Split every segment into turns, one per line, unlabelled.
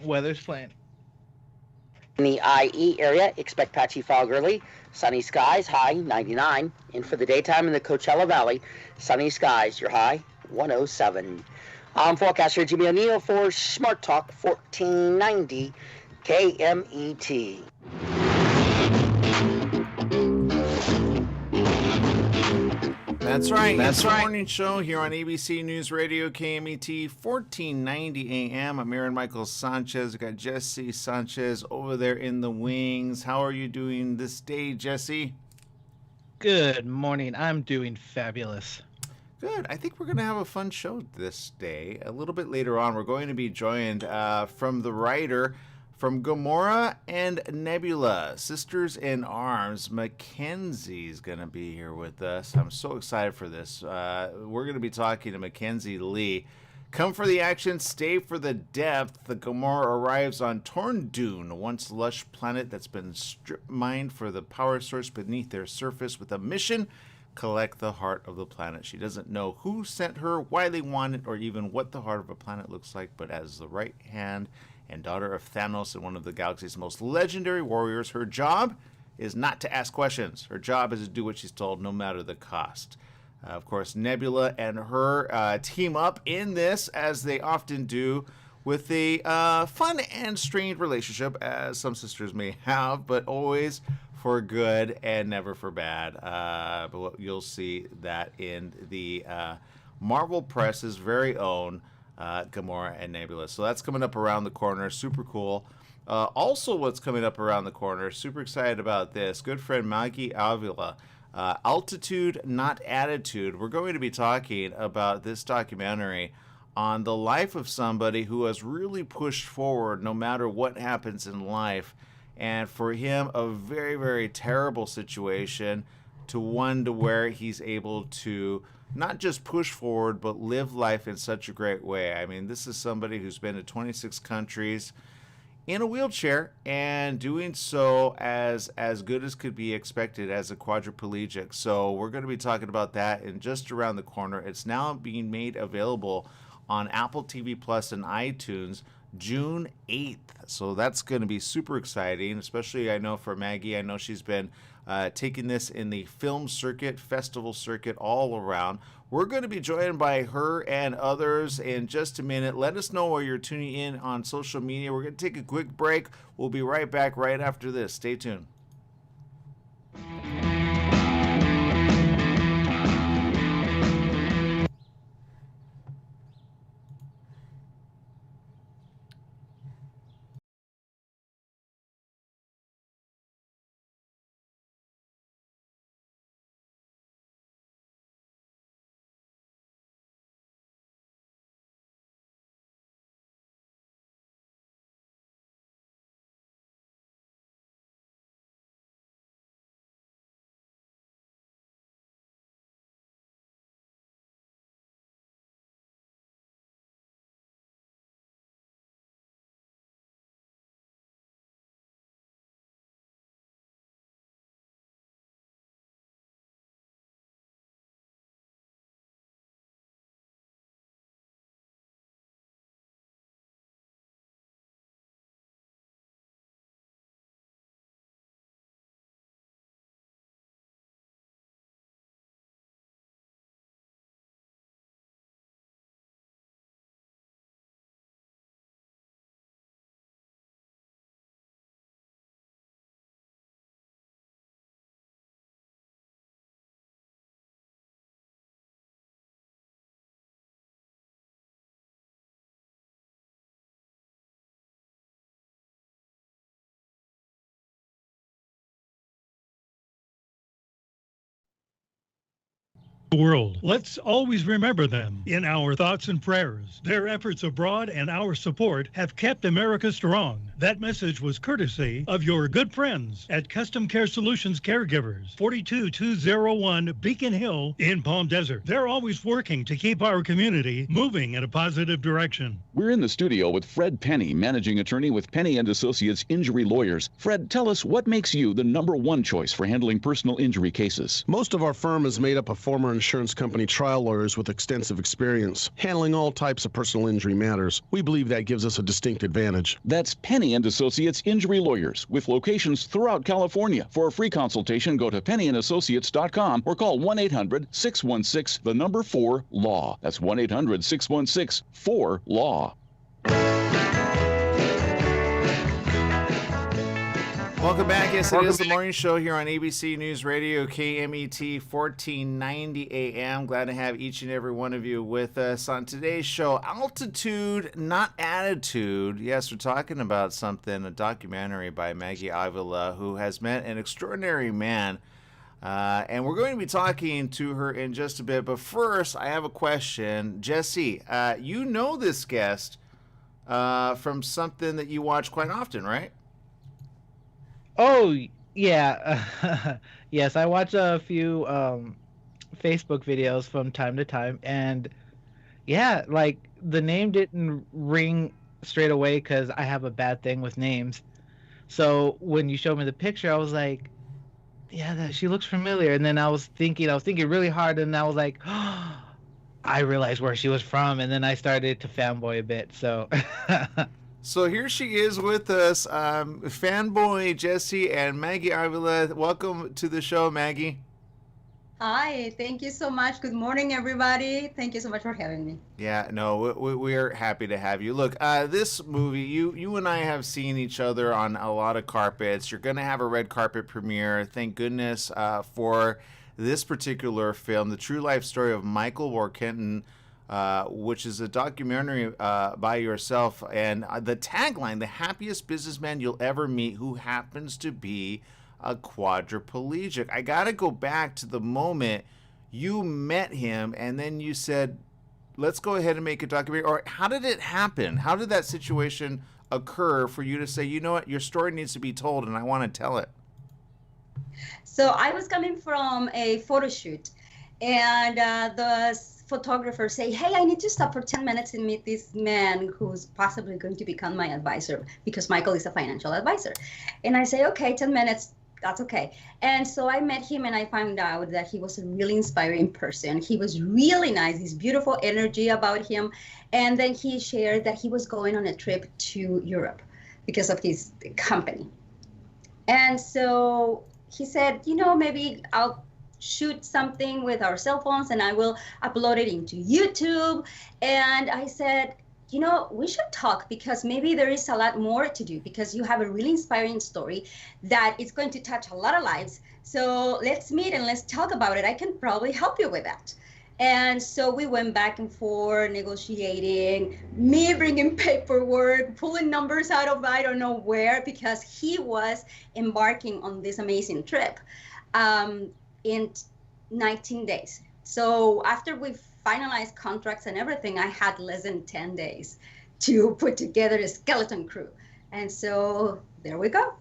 Weather's playing.
In the IE area, expect patchy fog early. Sunny skies, high 99. And for the daytime in the Coachella Valley, sunny skies, your high 107. I'm forecaster Jimmy O'Neill for Smart Talk 1490 KMET.
That's right. That's right. Morning show here on ABC News Radio KMET 1490 AM. I'm Aaron Michael Sanchez. I got Jesse Sanchez over there in the wings. How are you doing this day, Jesse?
Good morning. I'm doing fabulous.
Good. I think we're going to have a fun show this day. A little bit later on, we're going to be joined from the writer from Gomorrah and Nebula, Sisters in Arms. Mackenzie's going to be here with us. I'm so excited for this. We're going to be talking to Mackenzie Lee. Come for the action, stay for the depth. The Gomorrah arrives on Torn Dune, a once lush planet that's been strip mined for the power source beneath their surface with a mission: collect the heart of the planet. She doesn't know who sent her, why they want it, or even what the heart of a planet looks like, but as the right hand and daughter of Thanos and one of the galaxy's most legendary warriors, her job is not to ask questions. Her job is to do what she's told, no matter the cost. Of course, Nebula and her team up in this, as they often do, with a fun and strained relationship, as some sisters may have, but always for good and never for bad. But you'll see that in the Marvel Press's very own Gomorrah and Nebula. So that's coming up around the corner. Super cool. Also, what's coming up around the corner, super excited about this. Good friend Maggie Avila, Altitude Not Attitude. We're going to be talking about this documentary on the life of somebody who has really pushed forward no matter what happens in life. And for him, a very, very terrible situation to one to where he's able to not just push forward, but live life in such a great way. I mean, this is somebody who's been to 26 countries in a wheelchair and doing so as good as could be expected as a quadriplegic. So we're going to be talking about that in just around the corner. It's now being made available on Apple TV Plus and iTunes June 8th. So that's going to be super exciting, especially I know for Maggie. I know she's been taking this in the film circuit, festival circuit, all around. We're going to be joined by her and others in just a minute. Let us know where you're tuning in on social media. We're going to take a quick break. We'll be right back right after this. Stay tuned.
World. Let's always remember them in our thoughts and prayers. Their efforts abroad and our support have kept America strong. That message was courtesy of your good friends at Custom Care Solutions Caregivers, 42201 Beacon Hill in Palm Desert. They're always working to keep our community moving in a positive direction.
We're in the studio with Fred Penny, managing attorney with Penny and Associates Injury Lawyers. Fred, tell us what makes you the #1 choice for handling personal injury cases.
Most of our firm is made up of former insurance company trial lawyers with extensive experience handling all types of personal injury matters. We believe that gives us a distinct advantage.
That's Penny and Associates Injury Lawyers with locations throughout California. For a free consultation, go to pennyandassociates.com or call 1-800-616-4-LAW. That's 1-800-616-4-LAW.
Welcome back. Yes, it is the morning show here on ABC News Radio, KMET 1490 AM. Glad to have each and every one of you with us on today's show. Altitude, not attitude. Yes, we're talking about something, a documentary by Maggie Avila, who has met an extraordinary man. And we're going to be talking to her in just a bit. But first, I have a question. Jesse, you know this guest from something that you watch quite often, right?
Oh, yeah. Yes, I watch a few Facebook videos from time to time. And yeah, like the name didn't ring straight away because I have a bad thing with names. So when you showed me the picture, I was like, yeah, she looks familiar. And then I was thinking really hard. And I was like, oh, I realized where she was from. And then I started to fanboy a bit. So...
So here she is with us, fanboy Jesse and Maggie Avila. Welcome to the show, Maggie.
Hi, thank you so much. Good morning, everybody. Thank you so much for having me.
Yeah, no, we're happy to have you. Look, this movie, you and I have seen each other on a lot of carpets. You're going to have a red carpet premiere. Thank goodness for this particular film, the true life story of Michael Warkentin, which is a documentary by yourself. And the tagline, the happiest businessman you'll ever meet who happens to be a quadriplegic. I got to go back to the moment you met him and then you said, let's go ahead and make a documentary. Or how did it happen? How did that situation occur for you to say, you know what, your story needs to be told and I want to tell it?
So I was coming from a photo shoot and the photographer say, hey, I need to stop for 10 minutes and meet this man who's possibly going to become my advisor because Michael is a financial advisor. And I say, okay, 10 minutes, that's okay. And so I met him and I found out that he was a really inspiring person. He was really nice, this beautiful energy about him. And then he shared that he was going on a trip to Europe because of his company. And so he said, you know, maybe I'll shoot something with our cell phones and I will upload it into YouTube. And I said, you know, we should talk because maybe there is a lot more to do because you have a really inspiring story that is going to touch a lot of lives. So let's meet and let's talk about it. I can probably help you with that. And so we went back and forth negotiating, me bringing paperwork, pulling numbers out of I don't know where because he was embarking on this amazing trip. In 19 days. So after we finalized contracts and everything, I had less than 10 days to put together a skeleton crew. And so there we go.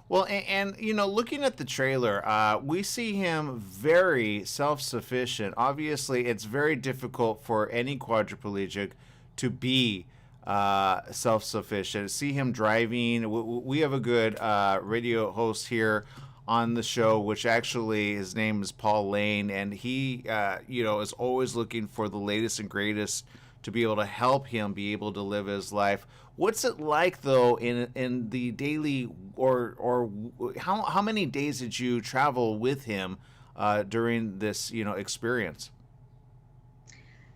Well, and you know, looking at the trailer, we see him very self-sufficient. Obviously, it's very difficult for any quadriplegic to be self-sufficient. See him driving. We have a good radio host here on the show, which actually his name is Paul Lane, and he you know, is always looking for the latest and greatest to be able to help him be able to live his life. What's it like though in the daily or how many days did you travel with him during this, you know, experience?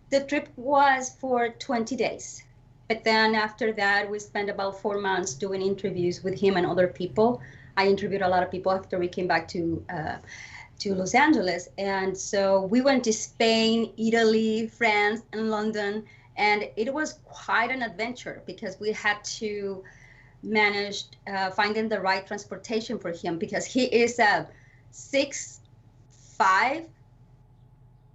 The trip was for 20 days. But then after that, we spent about 4 months doing interviews with him and other people. I interviewed a lot of people after we came back to Los Angeles. And so we went to Spain, Italy, France, and London. And it was quite an adventure because we had to manage finding the right transportation for him because he is a 6'5"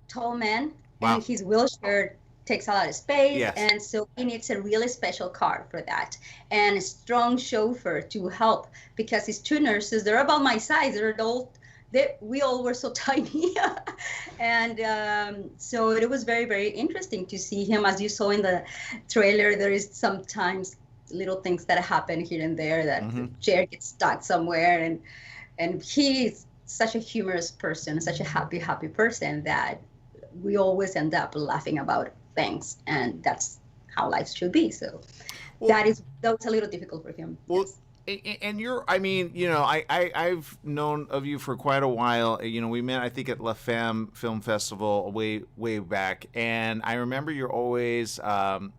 tall man. Wow. And he's wheelchair takes a lot of space,
Yes.
and so he needs a really special car for that, and a strong chauffeur to help, because his two nurses, they're about my size, we all were so tiny. And so it was very, very interesting to see him. As you saw in the trailer, there is sometimes little things that happen here and there, that the chair gets stuck somewhere, and he's such a humorous person, such a happy person, that we always end up laughing about things, and that's how life should be. So that was a little difficult for him.
Well,
yes.
and I've known of you for quite a while. We met, I think, at La Femme Film Festival way back, and I remember you're always, I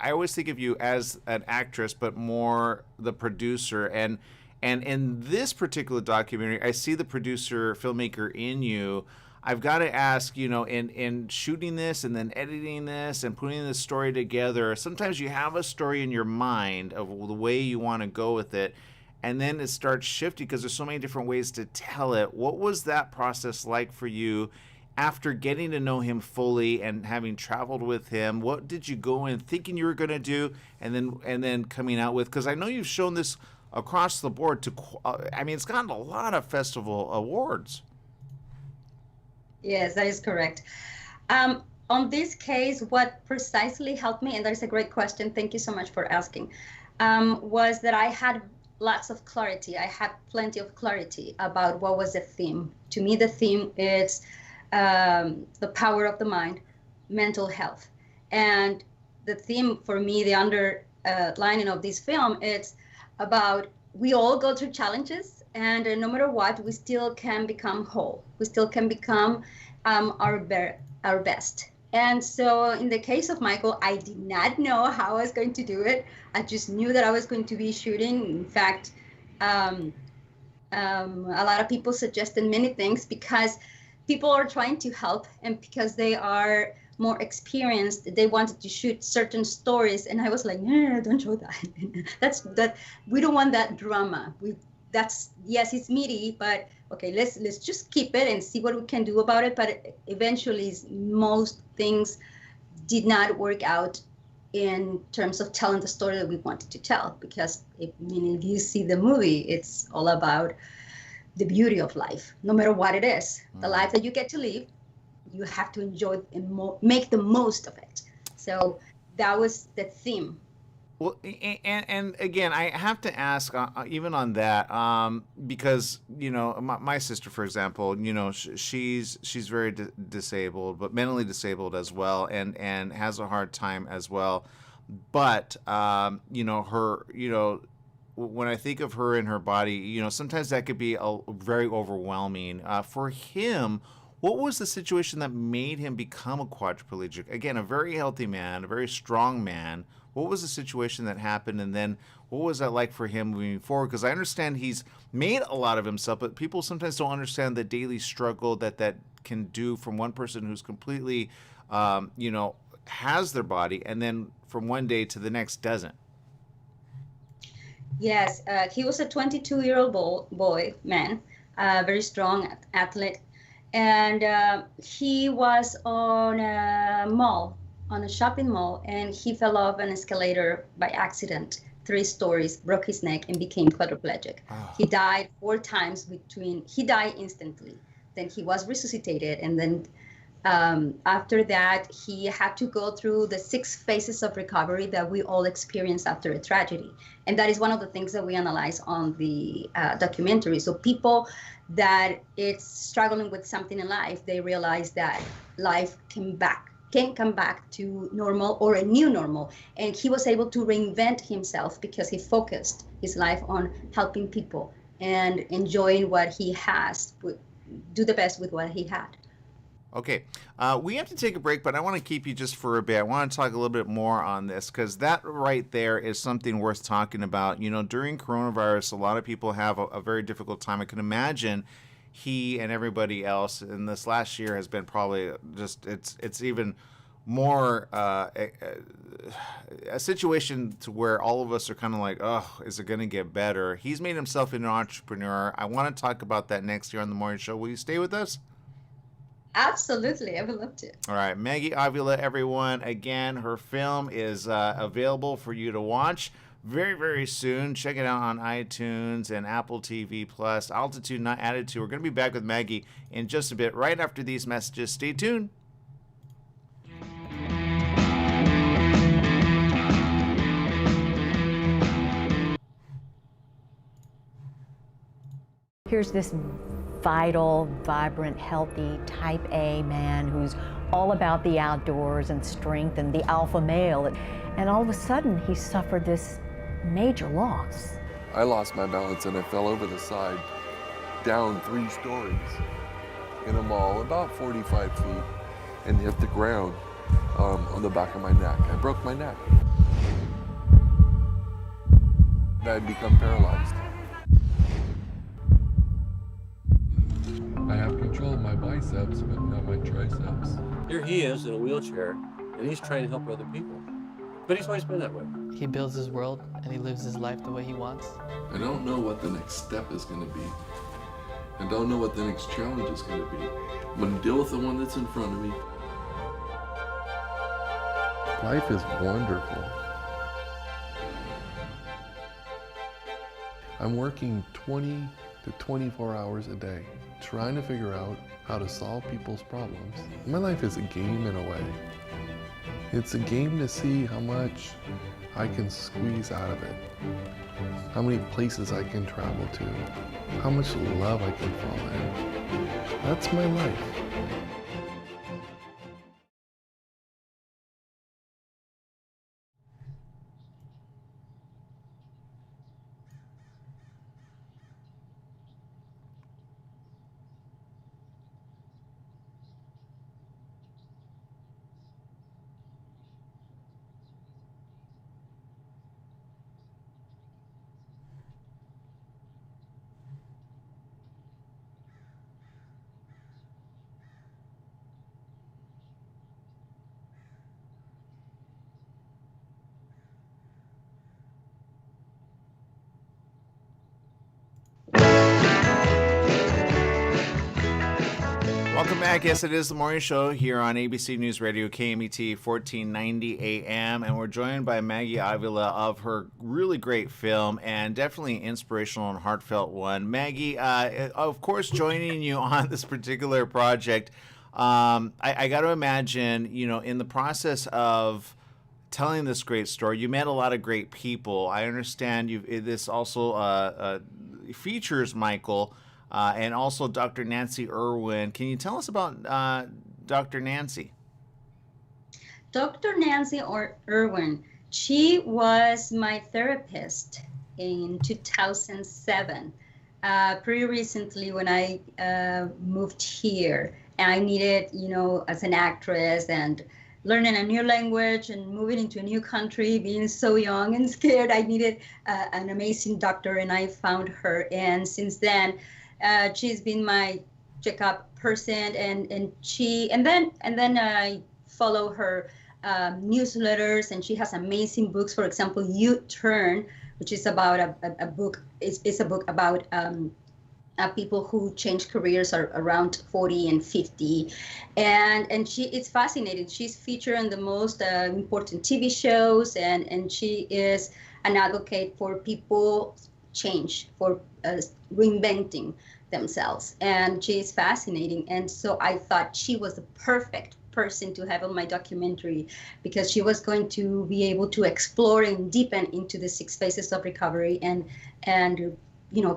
always think of you as an actress, but more the producer. And in this particular documentary, I see the producer, filmmaker in you. I've got to ask, in shooting this and then editing this and putting this story together, sometimes you have a story in your mind of the way you want to go with it, and then it starts shifting because there's so many different ways to tell it. What was that process like for you after getting to know him fully and having traveled with him? What did you go in thinking you were going to do and then coming out with? Because I know you've shown this across the board it's gotten a lot of festival awards.
Yes, that is correct. On this case, what precisely helped me, and that is a great question, thank you so much for asking, was that I had lots of clarity. I had plenty of clarity about what was the theme. To me, the theme is the power of the mind, mental health. And the theme for me, the underlining of this film, it's about we all go through challenges, and no matter what, we still can become whole. We still can become our best. And so in the case of Michael, I did not know how I was going to do it. I just knew that I was going to be shooting. In fact, a lot of people suggested many things because people are trying to help, and because they are more experienced, they wanted to shoot certain stories, and I was like, no, don't show that. We don't want that drama. Yes, it's meaty, but okay, let's just keep it and see what we can do about it. But eventually, most things did not work out in terms of telling the story that we wanted to tell, because if you see the movie, it's all about the beauty of life, no matter what it is. The life that you get to live, you have to enjoy and make the most of it. So that was the theme.
Well, and again, I have to ask, even on that, because my sister, for example, she's very disabled, but mentally disabled as well, and has a hard time as well. But her, when I think of her and her body, sometimes that could be very overwhelming. For him, what was the situation that made him become a quadriplegic? Again, a very healthy man, a very strong man. What was the situation that happened, and then what was that like for him moving forward? Because I understand he's made a lot of himself, but people sometimes don't understand the daily struggle that can do from one person who's completely, has their body, and then from one day to the next doesn't.
Yes, he was a 22-year-old man, very strong athlete. And he was on a shopping mall, and he fell off an escalator by accident, 3 stories, broke his neck, and became quadriplegic. Oh. He died 4 times he died instantly. Then he was resuscitated, and then after that, he had to go through the 6 phases of recovery that we all experience after a tragedy. And that is one of the things that we analyze on the documentary. So people that it's struggling with something in life, they realize that life can come back to normal or a new normal. And he was able to reinvent himself because he focused his life on helping people and enjoying what he has, do the best with what he had.
Okay, we have to take a break, but I want to keep you just for a bit. I want to talk a little bit more on this, because that right there is something worth talking about. During coronavirus, a lot of people have a very difficult time. I can imagine he and everybody else in this last year has been probably just, it's even more a situation to where all of us are kind of like, oh, is it going to get better? He's made himself an entrepreneur. I want to talk about that next year on the morning show. Will you stay with us?
Absolutely, I would love to.
All right, Maggie Avila, everyone. Again, her film is available for you to watch very, very soon. Check it out on iTunes and Apple TV Plus. Altitude Not Attitude. We're going to be back with Maggie in just a bit, right after these messages. Stay tuned.
Here's this vital, vibrant, healthy, type A man who's all about the outdoors and strength and the alpha male. And all of a sudden, he suffered this major loss.
I lost my balance and I fell over the side, down 3 stories in a mall, about 45 feet, and hit the ground on the back of my neck. I broke my neck. I'd become paralyzed. I have control of my biceps, but not my triceps.
Here he is in a wheelchair, and he's trying to help other people. But he's always been that way.
He builds his world, and he lives his life the way he wants.
I don't know what the next step is going to be. I don't know what the next challenge is going to be. I'm going to deal with the one that's in front of me. Life is wonderful. I'm working 20 to 24 hours a day, trying to figure out how to solve people's problems. My life is a game in a way. It's a game to see how much I can squeeze out of it, how many places I can travel to, how much love I can fall in. That's my life.
Welcome back. Yes, it is the morning show here on ABC News Radio, KMET 1490 AM, and we're joined by Maggie Avila of her really great film, and definitely an inspirational and heartfelt one. Maggie, of course, joining you on this particular project, I got to imagine, in the process of telling this great story, you met a lot of great people. I understand this also features Michael. And also Dr. Nancy Irwin. Can you tell us about Dr. Nancy?
Dr. Nancy Irwin, she was my therapist in 2007. Pretty recently when I moved here, and I needed, as an actress and learning a new language and moving into a new country, being so young and scared, I needed an amazing doctor, and I found her. And since then, she's been my checkup person, and then I follow her newsletters, and she has amazing books. For example, U-Turn, which is about a book. It's a book about people who change careers around 40 and 50, and it's fascinating. She's featured on the most important TV shows, and she is an advocate for people change, for reinventing themselves, and she's fascinating. And so I thought she was the perfect person to have on my documentary, because she was going to be able to explore and deepen into the 6 phases of recovery, and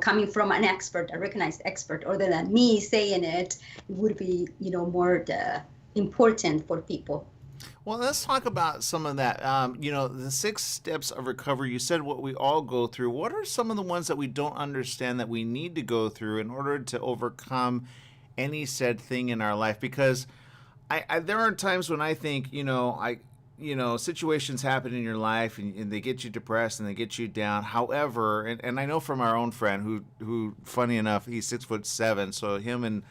coming from an expert, a recognized expert, other than me saying it, would be more important for people.
Well, let's talk about some of that. The 6 steps of recovery, you said what we all go through. What are some of the ones that we don't understand that we need to go through in order to overcome any said thing in our life? Because there are times when I think, situations happen in your life and they get you depressed and they get you down. However, and I know from our own friend who funny enough, he's 6'7", so him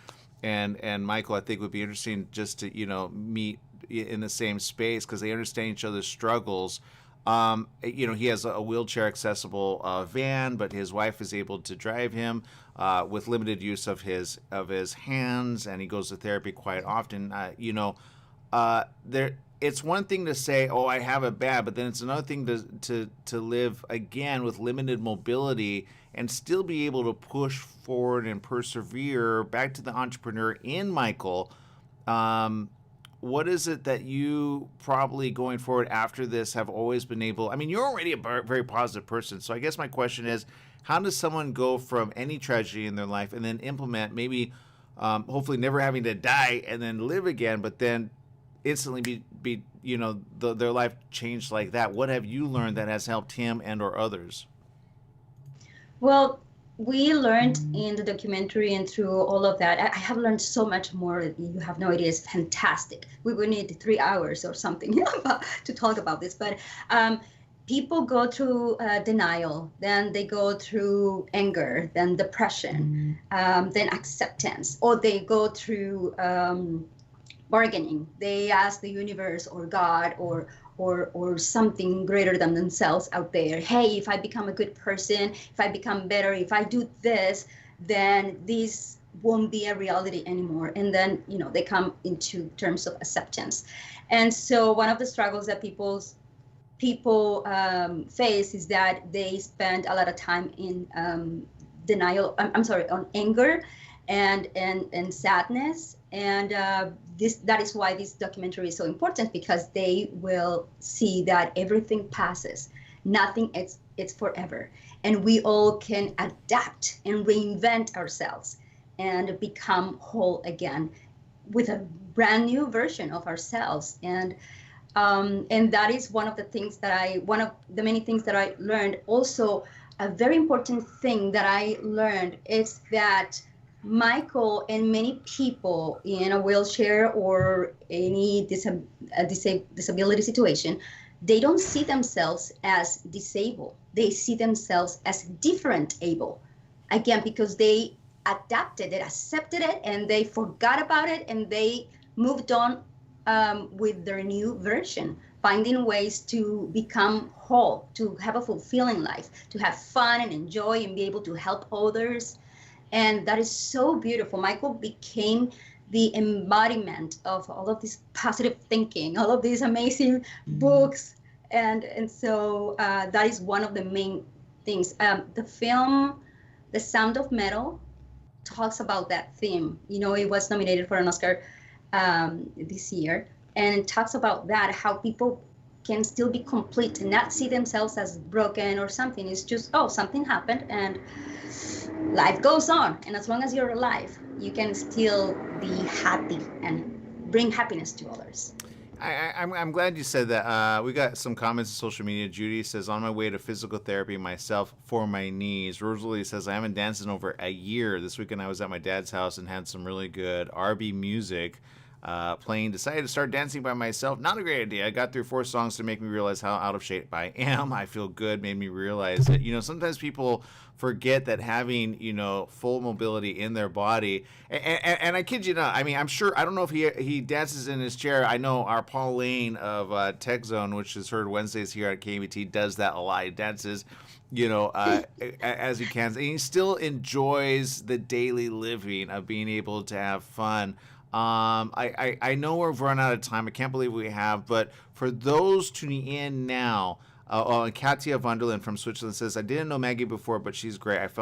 and Michael, I think, would be interesting just to, meet in the same space, because they understand each other's struggles. He has a wheelchair accessible van, but his wife is able to drive him with limited use of his hands, and he goes to therapy quite often. It's one thing to say, "Oh, I have it bad," but then it's another thing to live again with limited mobility and still be able to push forward and persevere. Back to the entrepreneur in Michael. What is it that you probably going forward after this have always been able? I mean, you're already a very positive person. So I guess my question is, how does someone go from any tragedy in their life and then implement maybe, hopefully never having to die and then live again, but then instantly be their life changed like that? What have you learned that has helped him and or others?
Well, we learned in the documentary and through all of that, I have learned so much more. You have no idea. It's fantastic. We would need 3 hours or something to talk about this. But people go through denial, then they go through anger, then depression, then acceptance, or they go through bargaining. They ask the universe or God or something greater than themselves out there, hey, if I become a good person, if I become better, if I do this, then this won't be a reality anymore. And then, they come into terms of acceptance. And so one of the struggles that people face is that they spend a lot of time in denial, on anger and sadness. And that is why this documentary is so important, because they will see that everything passes. Nothing, it's forever. And we all can adapt and reinvent ourselves and become whole again with a brand new version of ourselves. And that is one of the many things that I learned. Also, a very important thing that I learned is that Michael and many people in a wheelchair or any disability situation, they don't see themselves as disabled. They see themselves as different able. Again, because they adapted it, accepted it, and they forgot about it, and they moved on with their new version, finding ways to become whole, to have a fulfilling life, to have fun and enjoy and be able to help others. And that is so beautiful. Michael became the embodiment of all of this positive thinking, all of these amazing books. And so that is one of the main things. The film, The Sound of Metal, talks about that theme. It was nominated for an Oscar this year. And it talks about that, how people can still be complete and not see themselves as broken or something. It's just, something happened and life goes on. And as long as you're alive, you can still be happy and bring happiness to others.
I'm glad you said that. We got some comments on social media. Judy says, on my way to physical therapy myself for my knees. Rosalie says, I haven't danced in over a year. This weekend I was at my dad's house and had some really good RB music playing. Decided to start dancing by myself. Not a great idea. I got through 4 songs to make me realize how out of shape I am. I feel good. Made me realize that, sometimes people forget that having, full mobility in their body. And I kid you not, I mean, I'm sure, I don't know if he dances in his chair. I know our Paul Lane of Tech Zone, which is heard Wednesdays here at KBT, does that a lot. He dances, as he can. And he still enjoys the daily living of being able to have fun. I know we've run out of time. I can't believe we have. But for those tuning in now, Katia Wunderland from Switzerland says, I didn't know Maggie before, but she's great. I've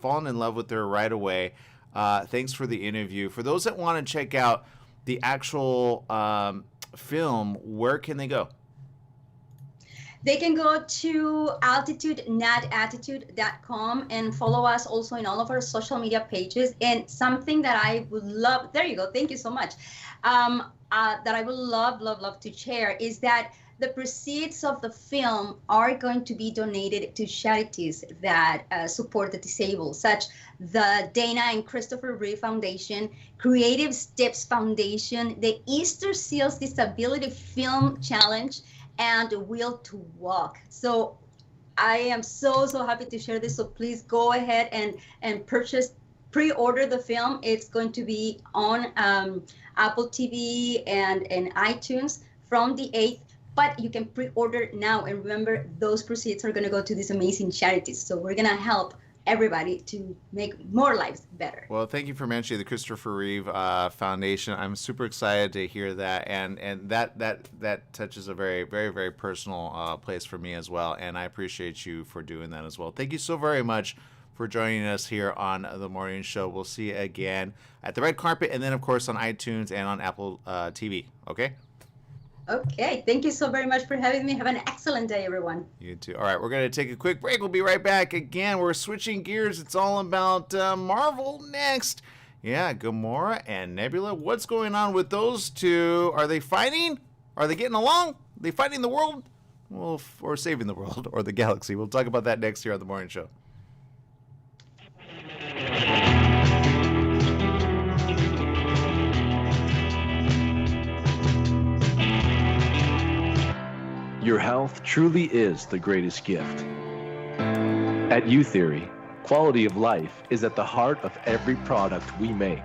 fallen in love with her right away. Thanks for the interview. For those that want to check out the actual film, where can they go?
They can go to altitudenatattitude.com and follow us also in all of our social media pages. And something that I would love, there you go, thank you so much, that I would love to share is that the proceeds of the film are going to be donated to charities that support the disabled, such the Dana and Christopher Reeve Foundation, Creative Steps Foundation, the Easter Seals Disability Film Challenge, and Will to Walk. So I am so happy to share this. So please go ahead and pre-order the film. It's going to be on Apple TV and iTunes from the 8th but you can pre-order now. And remember, those proceeds are going to go to these amazing charities. So we're going to help everybody to make more lives better.
Well, thank you for mentioning the Christopher Reeve Foundation. I'm super excited to hear that, and that touches a very, very, very personal place for me as well, and I appreciate you for doing that as well. Thank you so very much for joining us here on The Morning Show. We'll see you again at the red carpet, and then, of course, on iTunes and on Apple TV, okay?
Okay, thank you so very much for having me. Have an excellent day, everyone.
You too. All right, we're going to take a quick break. We'll be right back. Again, we're switching gears. It's all about Marvel next. Yeah, Gamora and Nebula. What's going on with those two? Are they fighting? Are they getting along? Are they fighting the world? Well, or saving the world or the galaxy? We'll talk about that next here on The Morning Show.
Your health truly is the greatest gift. At U-Theory, quality of life is at the heart of every product we make.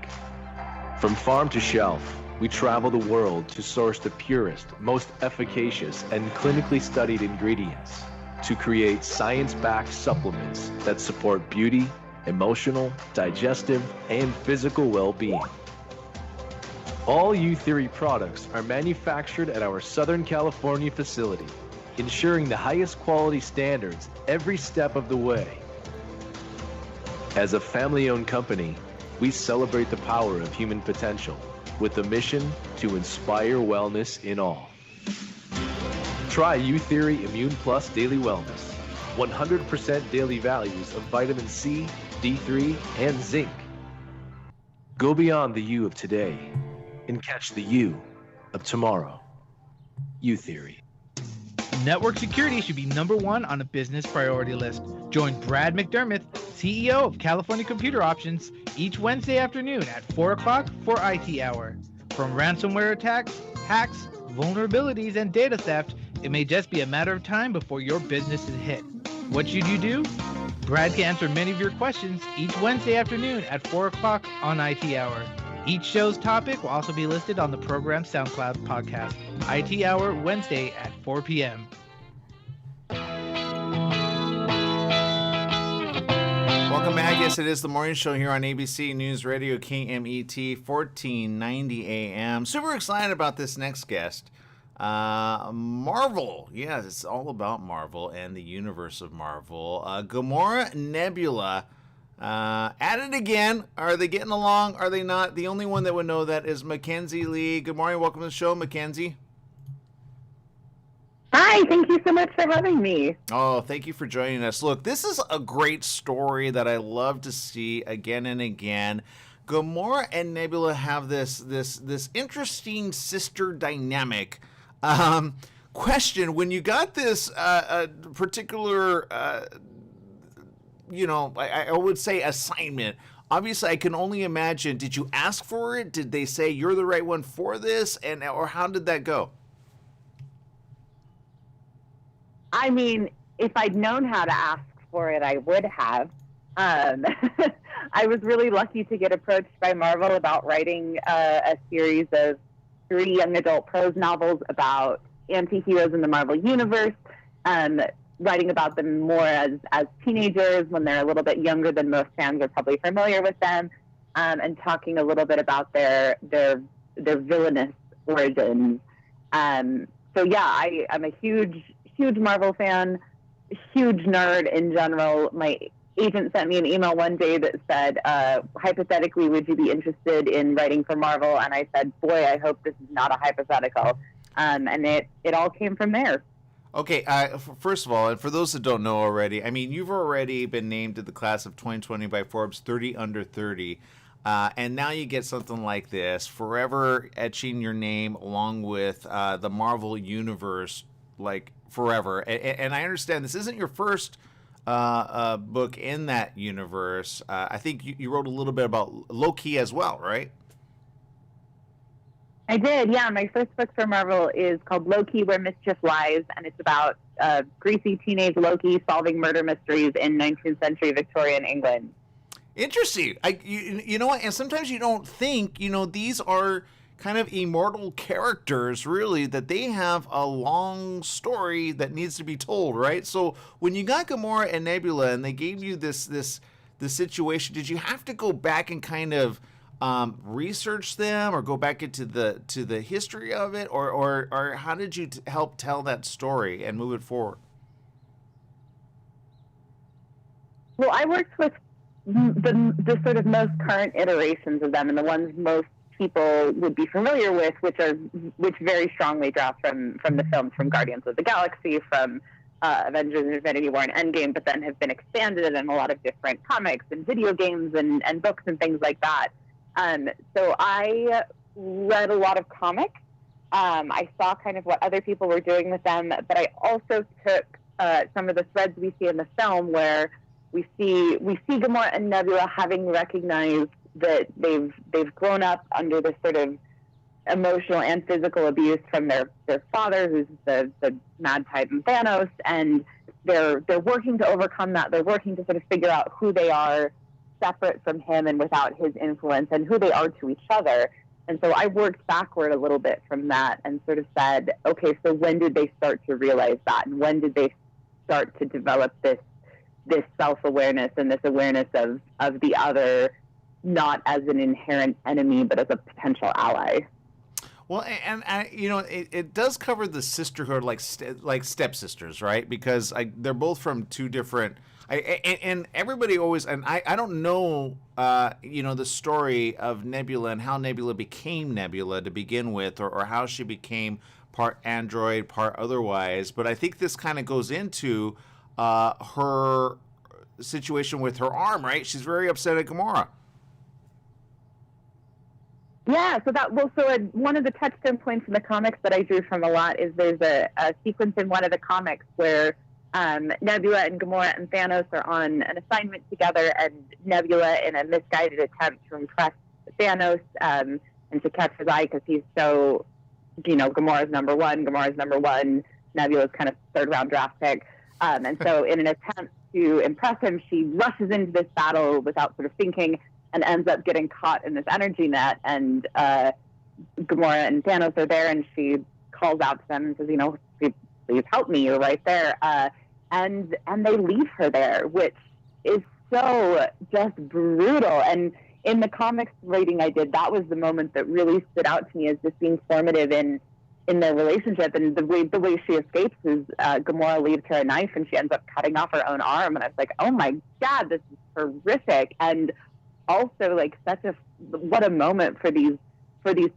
From farm to shelf, we travel the world to source the purest, most efficacious, and clinically studied ingredients to create science-backed supplements that support beauty, emotional, digestive, and physical well-being. All U-Theory products are manufactured at our Southern California facility, ensuring the highest quality standards every step of the way. As a family-owned company, we celebrate the power of human potential with a mission to inspire wellness in all. Try U-Theory Immune Plus Daily Wellness, 100% daily values of vitamin C, D3, and zinc. Go beyond the you of today and catch the you of tomorrow. U-Theory.
Network security should be #1 on a business priority list. Join Brad McDermott, CEO of California Computer Options, each Wednesday afternoon at 4 o'clock for IT Hour. From ransomware attacks, hacks, vulnerabilities, and data theft, it may just be a matter of time before your business is hit. What should you do? Brad can answer many of your questions each Wednesday afternoon at 4 o'clock on IT Hour. Each show's topic will also be listed on the program's SoundCloud podcast. IT Hour, Wednesday at 4 p.m.
Welcome back. Yes, it is The Morning Show here on ABC News Radio, KMET, 1490 AM. Super excited about this next guest. Marvel. Yes, it's all about Marvel and the universe of Marvel. Gamora, Nebula. At it again. Are they getting along? Are they not? The only one that would know that is Mackenzie Lee. Good morning. Welcome to the show, Mackenzie.
Hi. Thank you so much for having me.
Oh, thank you for joining us. Look, this is a great story that I love to see again and again. Gamora and Nebula have this interesting sister dynamic. Question: when you got this particular I would say assignment. Obviously, I can only imagine. Did you ask for it? Did they say you're the right one for this? Or how did that go?
I mean, if I'd known how to ask for it, I would have. I was really lucky to get approached by Marvel about writing a series of 3 young adult prose novels about anti-heroes in the Marvel Universe. Writing about them more as teenagers when they're a little bit younger than most fans are probably familiar with them, and talking a little bit about their villainous origins. So yeah, I'm a huge Marvel fan, huge nerd in general. My agent sent me an email one day that said, hypothetically, would you be interested in writing for Marvel? And I said, boy, I hope this is not a hypothetical. And it all came from there.
Okay, first of all, and for those that don't know already, I mean, you've already been named to the class of 2020 by Forbes 30 under 30, and now you get something like this, forever etching your name along with the Marvel Universe, like forever. And I understand this isn't your first book in that universe. I think you wrote a little bit about Loki as well, right?
I did, yeah. My first book for Marvel is called Loki, Where Mischief Lies, and it's about greasy teenage Loki solving murder mysteries in 19th century Victorian England.
Interesting. You know what? And sometimes you don't think, these are kind of immortal characters, really, that they have a long story that needs to be told, right? So when you got Gamora and Nebula and they gave you this situation, did you have to go back and kind of research them, or go back into the history of it, or how did you help tell that story and move it forward?
Well, I worked with the sort of most current iterations of them, and the ones most people would be familiar with, which very strongly draw from the films, from Guardians of the Galaxy, from Avengers: Infinity War and Endgame, but then have been expanded in a lot of different comics and video games and books and things like that. So I read a lot of comics. I saw kind of what other people were doing with them, but I also took some of the threads we see in the film, where we see Gamora and Nebula having recognized that they've grown up under this sort of emotional and physical abuse from their father, who's the mad Titan Thanos, and they're working to overcome that. They're working to sort of figure out who they are separate from him and without his influence, and who they are to each other. And so I worked backward a little bit from that and sort of said, okay, so when did they start to realize that? And when did they start to develop this self-awareness and this awareness of the other, not as an inherent enemy, but as a potential ally?
Well, and you know, it does cover the sisterhood, like stepsisters, right? Because they're both from two different. And everybody always, and I don't know, you know, the story of Nebula and how Nebula became Nebula to begin with, or how she became part android, part otherwise. But I think this kind of goes into her situation with her arm, right? She's very upset at Gamora.
Yeah, so one of the touchstone points in the comics that I drew from a lot is there's a sequence in one of the comics where Nebula and Gamora and Thanos are on an assignment together, and Nebula, in a misguided attempt to impress Thanos and to catch his eye, because he's so, you know, Gamora's number one, Nebula's kind of third round draft pick. And so in an attempt to impress him, she rushes into this battle without sort of thinking, and ends up getting caught in this energy net. And Gamora and Thanos are there, and she calls out to them and says, you know, please help me, you're right there. And they leave her there, which is so just brutal. And in the comics reading I did, that was the moment that really stood out to me as just being formative in their relationship. And the way she escapes is Gamora leaves her a knife, and she ends up cutting off her own arm. And I was like, oh my God, this is horrific. And also, like, what a moment for these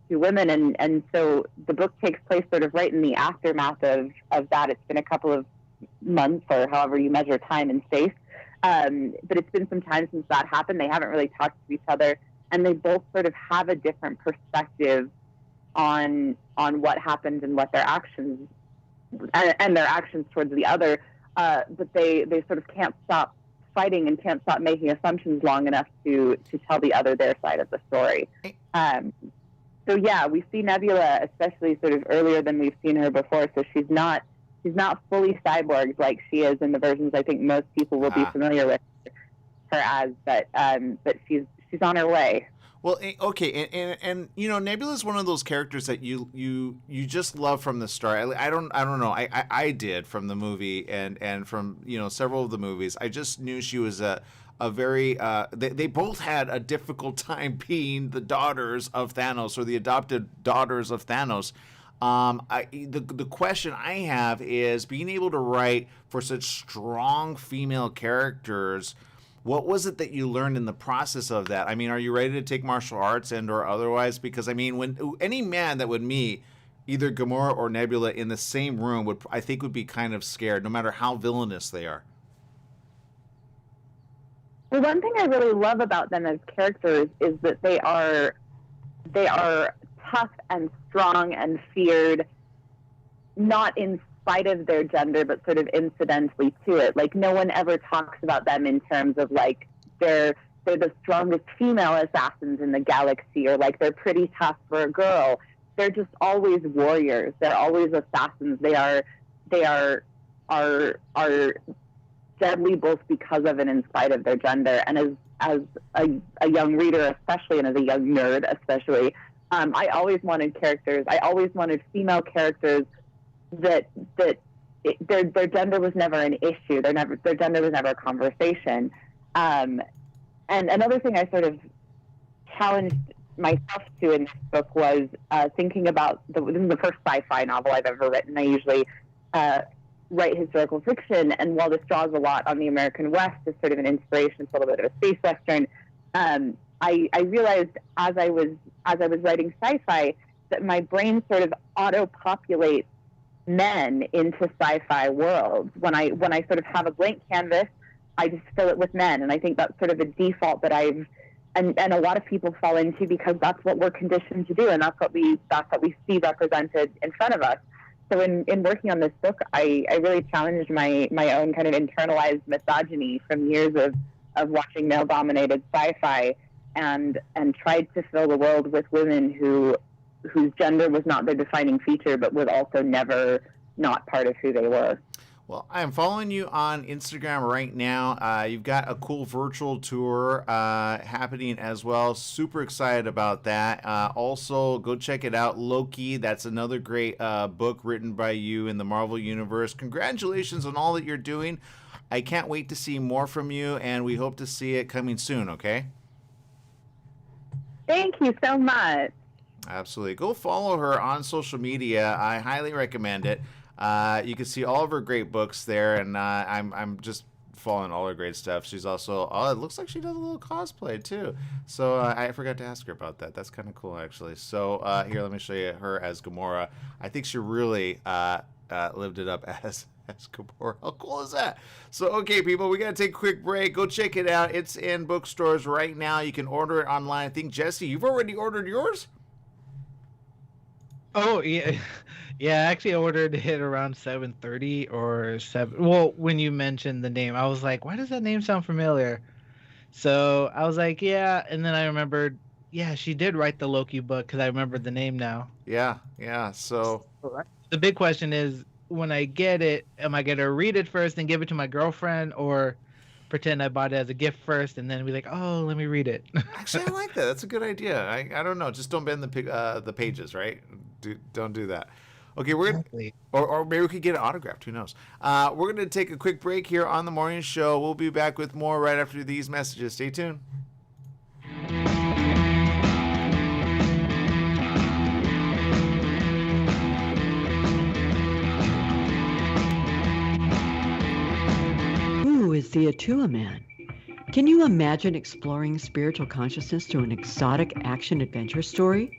two women. And so the book takes place sort of right in the aftermath of that. It's been a couple of months, or however you measure time and space, but it's been some time since that happened. They haven't really talked to each other, and they both sort of have a different perspective on what happened and what their actions and their actions towards the other, but they sort of can't stop fighting and can't stop making assumptions long enough to tell the other their side of the story. So yeah, we see Nebula, especially sort of earlier than we've seen her before. So she's not fully cyborg like she is in the versions I think most people will be familiar with her as, but she's on her way.
Well, okay, and you know, Nebula is one of those characters that you just love from the start. I don't know. I did from the movie and from, you know, several of the movies. I just knew she was a very they both had a difficult time being the daughters of Thanos, or the adopted daughters of Thanos. The question I have is, being able to write for such strong female characters, what was it that you learned in the process of that? I mean, are you ready to take martial arts and or otherwise? Because I mean, when any man that would meet either Gamora or Nebula in the same room would be kind of scared, no matter how villainous they are.
Well, one thing I really love about them as characters is that they are tough and strong and feared, not in spite of their gender, but sort of incidentally to it. Like, no one ever talks about them in terms of like they're the strongest female assassins in the galaxy, or like they're pretty tough for a girl. They're just always warriors. They're always assassins. They are deadly both because of and in spite of their gender. And as a young reader, especially, and as a young nerd, especially, I always wanted characters. I always wanted female characters that their gender was never an issue. Their gender was never a conversation. And another thing I sort of challenged myself to in this book was thinking about this is the first sci-fi novel I've ever written. I usually write historical fiction, and while this draws a lot on the American West as sort of an inspiration, it's a little bit of a space western. I realized as I was writing sci-fi that my brain sort of auto-populates men into sci-fi worlds. When I sort of have a blank canvas, I just fill it with men, and I think that's sort of a default that I've and a lot of people fall into because that's what we're conditioned to do, and that's what we see represented in front of us. So in working on this book, I really challenged my own kind of internalized misogyny from years of watching male-dominated sci-fi, and tried to fill the world with women whose gender was not their defining feature, but was also never not part of who they were.
Well, I'm following you on Instagram right now. You've got a cool virtual tour happening as well. Super excited about that. Also, go check it out. Loki, that's another great book written by you in the Marvel Universe. Congratulations on all that you're doing. I can't wait to see more from you, and we hope to see it coming soon, okay?
Thank you so much.
Absolutely. Go follow her on social media. I highly recommend it. You can see all of her great books there, and I'm just following all her great stuff. She's also, it looks like she does a little cosplay too. So I forgot to ask her about that. That's kind of cool, actually. So here, let me show you her as Gamora. I think she really lived it up as Gamora. How cool is that? So, okay, people, we got to take a quick break. Go check it out. It's in bookstores right now. You can order it online. I think, Jesse, you've already ordered yours?
Oh, yeah. Yeah, I actually ordered it around 7:30 or 7. Well, when you mentioned the name, I was like, why does that name sound familiar? So I was like, yeah. And then I remembered, yeah, she did write the Loki book because I remembered the name now.
Yeah. So
the big question is, when I get it, am I going to read it first and give it to my girlfriend, or pretend I bought it as a gift first and then be like, oh, let me read it?
Actually, I like that. That's a good idea. I don't know. Just don't bend the pages, right? Don't do that. Okay, we're gonna, or maybe we could get it autographed. Who knows? We're gonna take a quick break here on the morning show. We'll be back with more right after these messages. Stay tuned.
Who is the Atua Man? Can you imagine exploring spiritual consciousness through an exotic action-adventure story?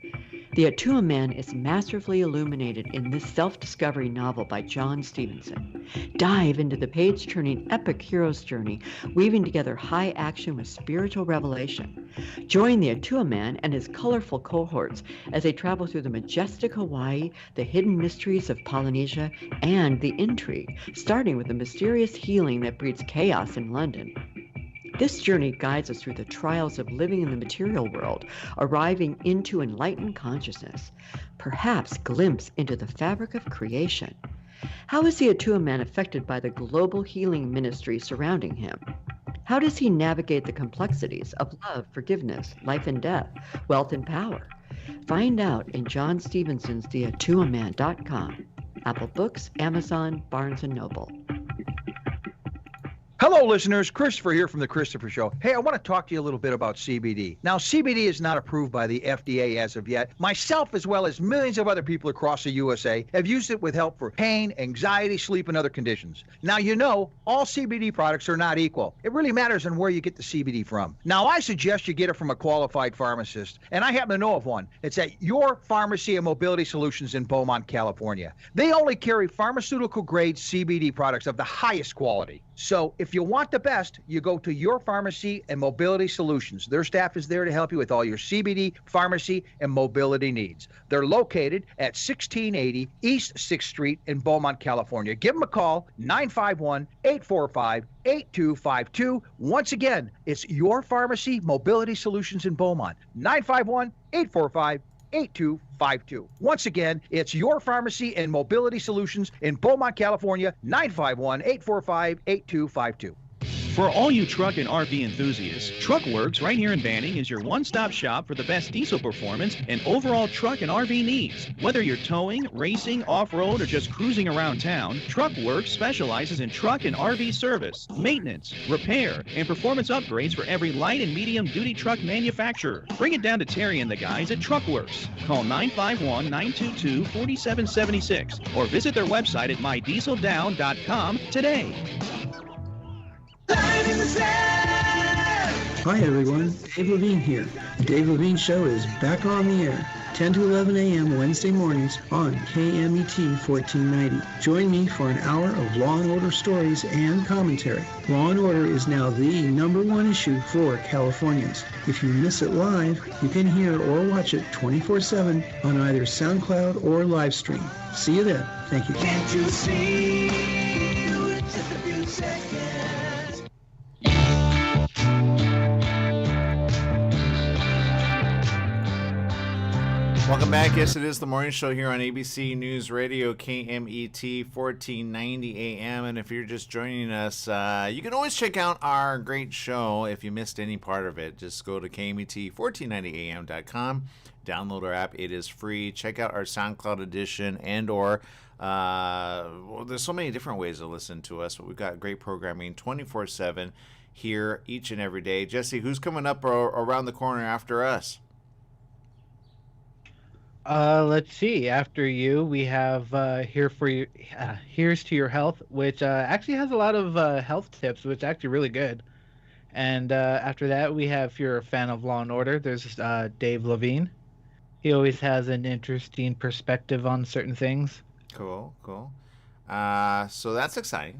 The Atua Man is masterfully illuminated in this self-discovery novel by John Stevenson. Dive into the page-turning epic hero's journey, weaving together high action with spiritual revelation. Join the Atua Man and his colorful cohorts as they travel through the majestic Hawaii, the hidden mysteries of Polynesia, and the intrigue, starting with the mysterious healing that breeds chaos in London. This journey guides us through the trials of living in the material world, arriving into enlightened consciousness, perhaps glimpse into the fabric of creation. How is the Atua Man affected by the global healing ministry surrounding him? How does he navigate the complexities of love, forgiveness, life and death, wealth and power? Find out in John Stevenson's TheAtuaMan.com, Apple Books, Amazon, Barnes & Noble.
Hello, listeners. Christopher here from The Christopher Show. Hey, I want to talk to you a little bit about CBD. Now, CBD is not approved by the FDA as of yet. Myself, as well as millions of other people across the USA, have used it with help for pain, anxiety, sleep, and other conditions. Now, you know, all CBD products are not equal. It really matters on where you get the CBD from. Now, I suggest you get it from a qualified pharmacist, and I happen to know of one. It's at Your Pharmacy and Mobility Solutions in Beaumont, California. They only carry pharmaceutical-grade CBD products of the highest quality. So if you want the best, you go to Your Pharmacy and Mobility Solutions. Their staff is there to help you with all your CBD, pharmacy, and mobility needs. They're located at 1680 East 6th Street in Beaumont, California. Give them a call, 951-845-8252. Once again, it's Your Pharmacy, Mobility Solutions in Beaumont, 951-845-8252. Once again, it's Your Pharmacy and Mobility Solutions in Beaumont, California, 951-845-8252.
For all you truck and RV enthusiasts, TruckWorks right here in Banning is your one-stop shop for the best diesel performance and overall truck and RV needs. Whether you're towing, racing, off-road, or just cruising around town, TruckWorks specializes in truck and RV service, maintenance, repair, and performance upgrades for every light and medium-duty truck manufacturer. Bring it down to Terry and the guys at TruckWorks. Call 951-922-4776 or visit their website at mydieseldown.com today.
Hi everyone, Dave Levine here. The Dave Levine Show is back on the air, 10 to 11 a.m. Wednesday mornings on KMET 1490. Join me for an hour of Law & Order stories and commentary. Law & Order is now the #1 issue for Californians. If you miss it live, you can hear or watch it 24/7 on either SoundCloud or live stream. See you there. Thank you. Can't you see just a few seconds?
Welcome back. Yes, it is the morning show here on ABC News Radio, KMET 1490 AM. And if you're just joining us, you can always check out our great show if you missed any part of it. Just go to KMET1490am.com, download our app. It is free. Check out our SoundCloud edition and or well, there's so many different ways to listen to us, but we've got great programming 24/7 here each and every day. Jesse, who's coming up around the corner after us?
Let's see. After you, we have Here for You. Here's to Your Health, which actually has a lot of health tips, which is actually really good. And after that, we have, if you're a fan of Law and Order, there's Dave Levine. He always has an interesting perspective on certain things.
Cool. So that's exciting.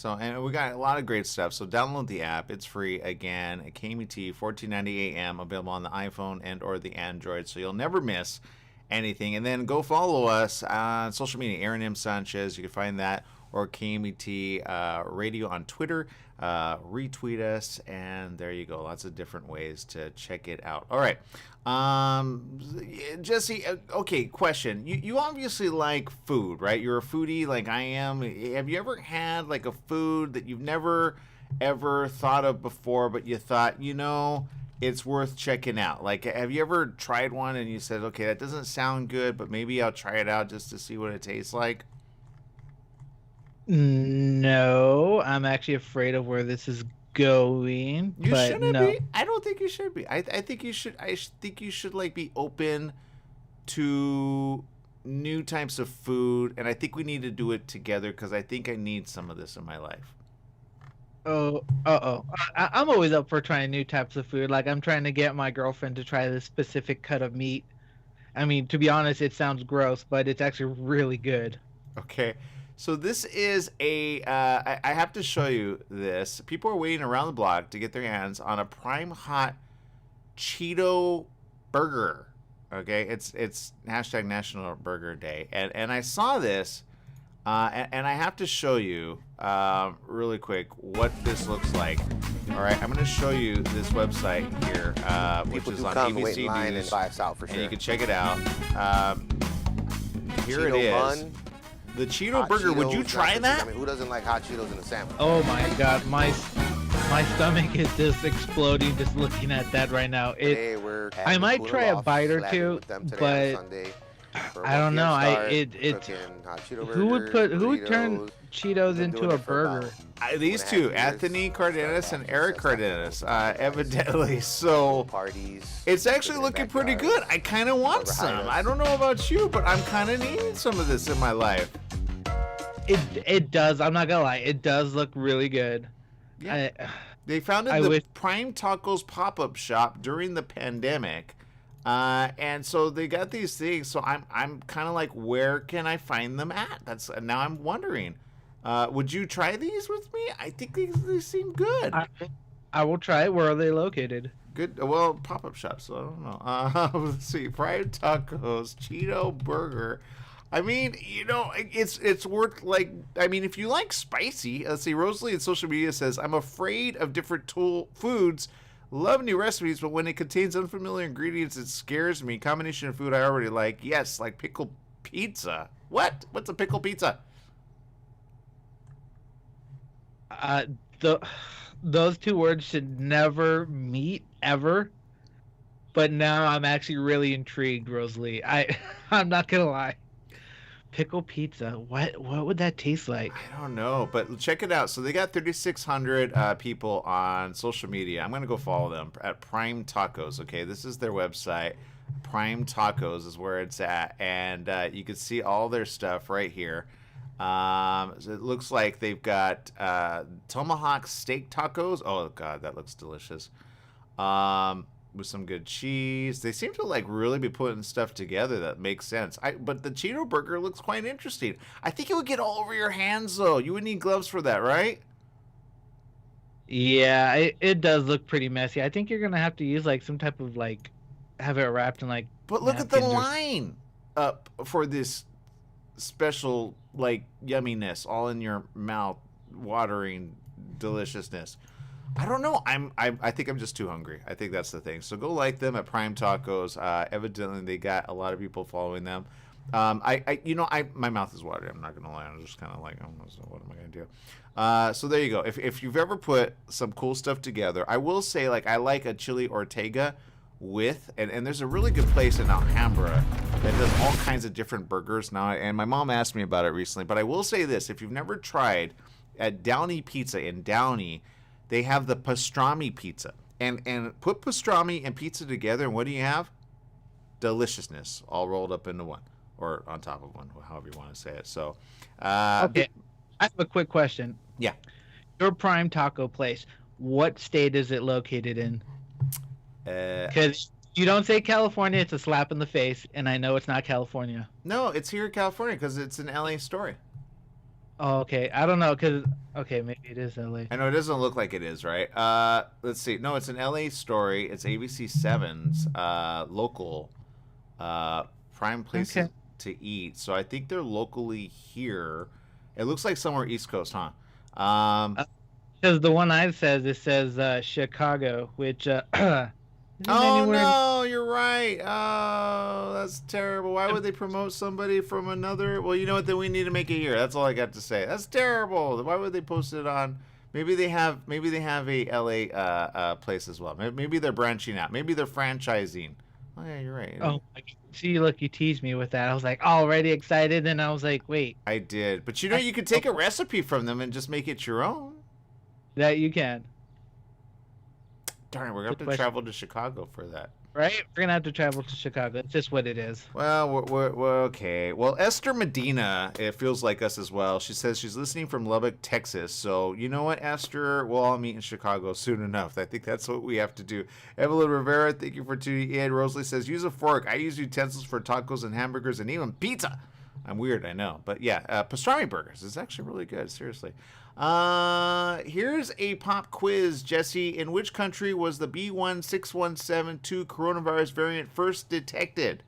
And we got a lot of great stuff. So download the app. It's free. Again, at KMET 1490 AM, available on the iPhone and or the Android. So you'll never miss anything. And then go follow us on social media. Aaron M. Sanchez. You can find that. Or KMET Radio on Twitter. Retweet us. And there you go. Lots of different ways to check it out. All right. Jesse, okay, question. You obviously like food, right? You're a foodie like I am. Have you ever had like a food that you've never ever thought of before, but you thought, it's worth checking out? Like, have you ever tried one and you said, okay, that doesn't sound good, but maybe I'll try it out just to see what it tastes like?
No, I'm actually afraid of where this is going.
You
but
shouldn't
no.
be. I don't think you should be. I think you should. I think you should like be open to new types of food, and I think we need to do it together because I think I need some of this in my life.
I'm always up for trying new types of food. Like, I'm trying to get my girlfriend to try this specific cut of meat. I mean, to be honest, it sounds gross, but it's actually really good.
Okay. So this is I have to show you this. People are waiting around the block to get their hands on a Prime Hot Cheeto burger. Okay, it's hashtag National Burger Day, and I saw this, and I have to show you really quick what this looks like. All right, I'm going to show you this website here, which is on ABC News,
and buy us out for sure.
and you can check it out. Here
Cheeto
it is.
bun.
The Cheeto
Hot
burger, would
Cheetos,
you try that?
I mean, who doesn't like hot Cheetos in a sandwich?
Oh my God, my stomach is just exploding just looking at that right now. I might try a bite or two, but I don't know. Who would turn Cheetos into a burger?
These two, Anthony Cardenas and Eric Cardenas, evidently. So it's actually looking pretty good. I kind of want some. I don't know about you, but I'm kind of needing some of this in my life.
It does. I'm not gonna lie. It does look really good.
Yeah. They founded the Prime Tacos pop-up shop during the pandemic, and so they got these things. So I'm kind of like, where can I find them at? Now I'm wondering. Would you try these with me? I think they seem good.
I will try it. Where are they located?
Good. Well, pop-up shop, so I don't know. Let's see. Prime Tacos, Cheeto Burger. I mean, it's worth like. I mean, if you like spicy, let's see. Rosalie in social media says, "I'm afraid of different foods. Love new recipes, but when it contains unfamiliar ingredients, it scares me. Combination of food I already like. Yes, like pickle pizza. What? What's a pickle pizza?
the those two words should never meet ever. But now I'm actually really intrigued, Rosalie. I'm not gonna lie. Pickle pizza. What would that taste like?
I don't know, but check it out. So they got 3,600 people on social media. I'm gonna go follow them at Prime Tacos. Okay, this is their website. Prime Tacos is where it's at, and you can see all their stuff right here. So it looks like they've got tomahawk steak tacos. Oh god, that looks delicious. With some good cheese. They seem to like really be putting stuff together that makes sense. But the Cheeto burger looks quite interesting. I think it would get all over your hands though. You would need gloves for that, right?
Yeah, it does look pretty messy. I think you're gonna have to use like some type of like have it wrapped in like.
But look at the line up for this special like yumminess, all in your mouth, watering deliciousness. I don't know. I think I'm just too hungry. I think that's the thing. So go like them at Prime Tacos. Evidently, they got a lot of people following them. My mouth is watering. I'm not gonna lie. I'm just kind of like, oh, what am I gonna do? So there you go. If you've ever put some cool stuff together, I will say like I like a chili Ortega with, and there's a really good place in Alhambra that does all kinds of different burgers now. And my mom asked me about it recently. But I will say this: if you've never tried at Downey Pizza in Downey, they have the pastrami pizza. And put pastrami and pizza together, and what do you have? Deliciousness, all rolled up into one. Or on top of one, however you want to say it. So,
okay. I have a quick question.
Yeah.
Your Prime Taco place, what state is it located in? Because you don't say California, it's a slap in the face, and I know it's not California.
No, it's here in California because it's an LA story.
Oh, okay. I don't know, because, okay, maybe it is LA.
I know it doesn't look like it is, right? Let's see. No, it's an LA story. It's ABC 7's local prime places to eat. So I think they're locally here. It looks like somewhere East Coast, huh?
Because the one I says, it says Chicago, which,
oh, no, you're right. Oh, that's terrible. Why would they promote somebody from another? Well, you know what? Then we need to make it here. That's all I got to say. That's terrible. Why would they post it on? Maybe they have a LA place as well. Maybe they're branching out. Maybe they're franchising. Oh, yeah, you're right.
Oh, see, look, you teased me with that. I was like already excited, and I was like, wait.
I did. But you know, you could take a recipe from them and just make it your own.
That you can.
Darn it, we're going to have to travel to Chicago for that.
Right? We're going to have to travel to Chicago. It's just what it is.
Well, we're okay. Well, Esther Medina, it feels like us as well. She says she's listening from Lubbock, Texas. So, you know what, Esther? We'll all meet in Chicago soon enough. I think that's what we have to do. Evelyn Rivera, thank you for tuning in. Rosalie says, use a fork. I use utensils for tacos and hamburgers and even pizza. I'm weird, I know. But yeah, pastrami burgers is actually really good. Seriously. Here's a pop quiz, Jesse. In which country was the B16172 coronavirus variant first detected?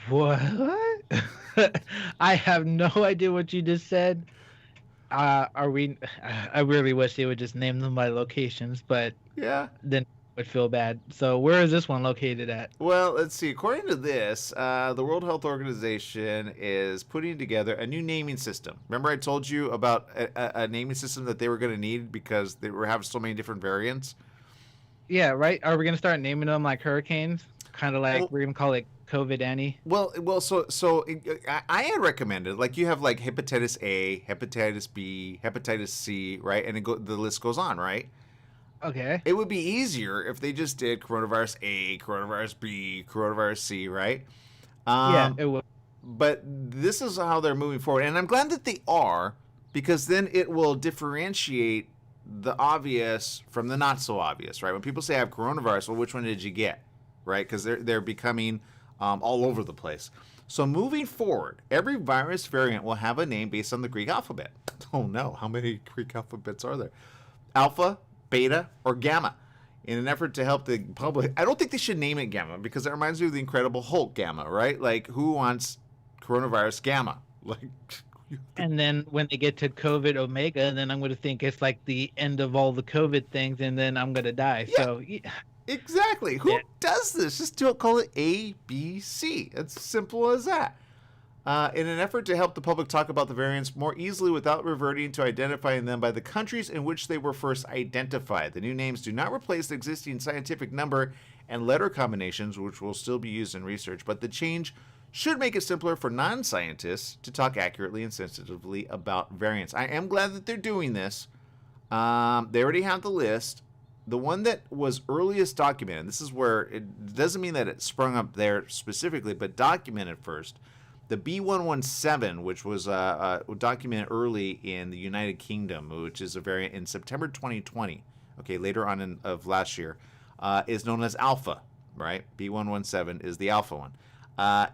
What? I have no idea what you just said. I really wish they would just name them by locations, but
yeah,
then would feel bad. So where is this one located at?
Well, let's see. According to this, the World Health Organization is putting together a new naming system. Remember I told you about a naming system that they were going to need because they were having so many different variants?
Yeah, right? Are we going to start naming them like hurricanes? Kind of like we're going to call it COVID Annie?
Well, so I had recommended, like you have like hepatitis A, hepatitis B, hepatitis C, right? And the list goes on, right?
Okay.
It would be easier if they just did coronavirus A, coronavirus B, coronavirus C, right?
Yeah, it would.
But this is how they're moving forward. And I'm glad that they are, because then it will differentiate the obvious from the not so obvious, right? When people say I have coronavirus, well, which one did you get, right? Because they're becoming all over the place. So moving forward, every virus variant will have a name based on the Greek alphabet. Oh no, how many Greek alphabets are there? Alpha, Beta, or Gamma, in an effort to help the public. I don't think they should name it Gamma because it reminds me of the Incredible Hulk Gamma, right? Like, who wants coronavirus Gamma? Like,
and then when they get to COVID Omega, then I'm going to think it's like the end of all the COVID things, and then I'm going to die.
Yeah,
so
exactly. Who does this? Just don't call it A, B, C. It's simple as that. in an effort to help the public talk about the variants more easily without reverting to identifying them by the countries in which they were first identified. The new names do not replace the existing scientific number and letter combinations, which will still be used in research, but the change should make it simpler for non-scientists to talk accurately and sensitively about variants. I am glad that they're doing this. They already have the list. The one that was earliest documented, this is where it doesn't mean that it sprung up there specifically, but documented first. The B117, which was documented early in the United Kingdom, which is a variant in September 2020, okay, later on of last year, is known as Alpha, right? B117 is the Alpha one.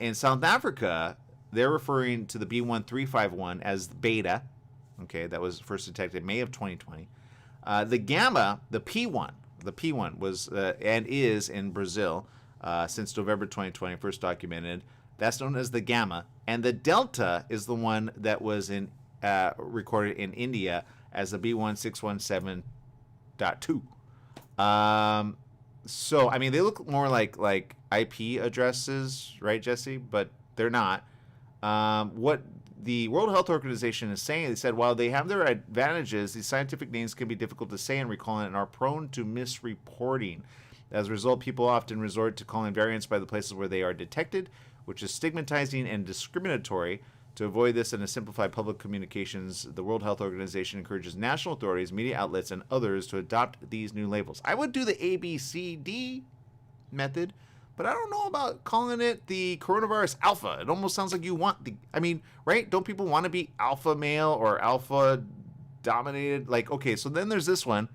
In South Africa, they're referring to the B1351 as Beta, okay, that was first detected in May of 2020. The Gamma, the P1 was and is in Brazil since November 2020, first documented. That's known as the Gamma. And the Delta is the one that was recorded in India as the B1617.2. So, I mean, they look more like IP addresses, right, Jesse? But they're not. What the World Health Organization is saying, they said, while they have their advantages, these scientific names can be difficult to say and recall and are prone to misreporting. As a result, people often resort to calling variants by the places where they are detected, which is stigmatizing and discriminatory. To avoid this and to simplify public communications, the World Health Organization encourages national authorities, media outlets, and others to adopt these new labels. I would do the ABCD method, but I don't know about calling it the coronavirus alpha. It almost sounds like you want the, I mean, right? Don't people want to be alpha male or alpha dominated? Like, okay, so then there's this one.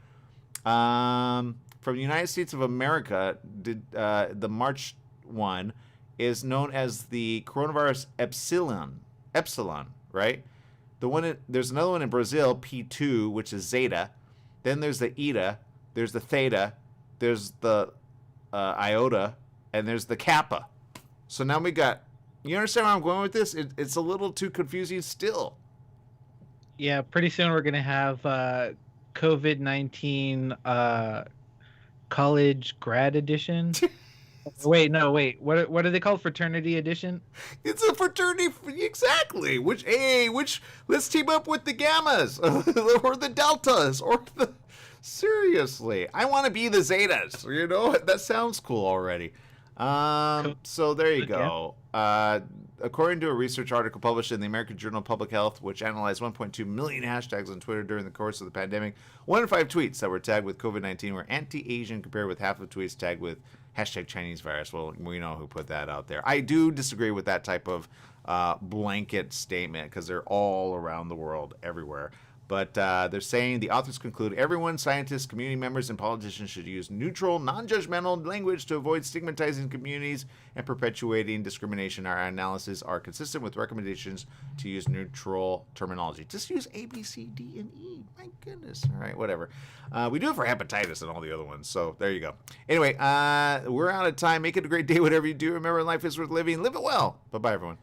From the United States of America, the March one is known as the coronavirus epsilon, right? There's another one in Brazil, P2, which is Zeta. Then there's the Eta, there's the Theta, there's the Iota, and there's the Kappa. So now we got, you understand where I'm going with this? It's a little too confusing still.
Yeah, pretty soon we're going to have COVID-19 college grad edition. Wait. What are they called? Fraternity edition?
It's a fraternity, exactly. Which let's team up with the Gammas or the Deltas or the. Seriously, I want to be the Zetas. You know, that sounds cool already. So there you go. According to a research article published in the American Journal of Public Health, which analyzed 1.2 million hashtags on Twitter during the course of the pandemic, 1 in 5 tweets that were tagged with COVID-19 were anti-Asian, compared with half of tweets tagged with hashtag Chinese virus. Well, we know who put that out there. I do disagree with that type of blanket statement because they're all around the world, everywhere. But they're saying, the authors conclude, everyone, scientists, community members, and politicians should use neutral, non-judgmental language to avoid stigmatizing communities and perpetuating discrimination. Our analyses are consistent with recommendations to use neutral terminology. Just use A, B, C, D, and E. My goodness. All right, whatever. We do it for hepatitis and all the other ones, so there you go. Anyway, we're out of time. Make it a great day, whatever you do. Remember, life is worth living. Live it well. Bye-bye, everyone.